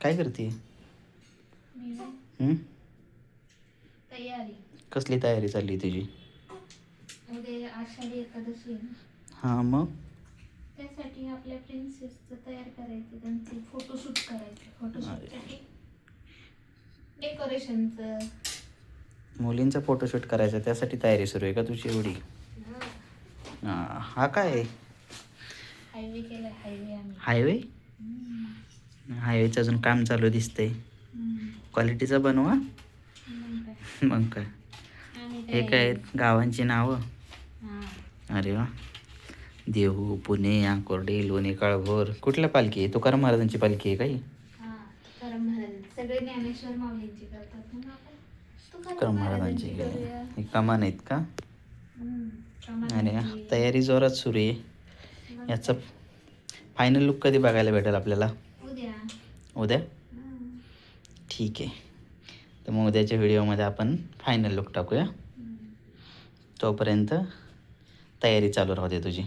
काय करते? मी व्हय? हं? तयारी. कसली तयारी चालली तुझी? उद्या आषाढी एकादशी आहे ना, हां मग त्यासाठी आपल्या प्रिन्सेसचं तयार करायचं, त्यांचे फोटोशूट करायचं. फोटोशूटसाठी डेकोरेशनचं. मुलींचा फोटोशूट करायचा त्यासाठी तयारी सुरू आहे का तुझी एवढी? हा काय आहे? हायवे केलाय, हायवे आम्ही. हायवे? हायवेचं अजून काम चालू दिसतंय. क्वालिटीचा बनवा. मग काय, मग काय, आम्ही हे काय आहेत गावांची नावं? हां. अरे वा. देहू, पुणे, आकुर्डी, लोणी, काळभोर. कुठल्या पालखी आहे? तुकाराम महाराजांची पालखी आहे काही? हां, तुकाराम महाराज. सगळे ज्ञानेश्वर माऊलींची करतात, मग आपण तुकाराम तुकाराम महाराजांची महाराजांची करूया. हे कमान आहेत का? आणि कमालीची. तयारी जोरात सुरू आहे. मग याचा काय. फायनल लुक कधी बघायला भेटेल आपल्याला? उद्या. उद्या? हां. ठीक आहे. तर मग उद्याच्या व्हिडिओमध्ये आपण फायनल लुक टाकूया. तोपर्यंत तयारी चालू राहू दे तुझी.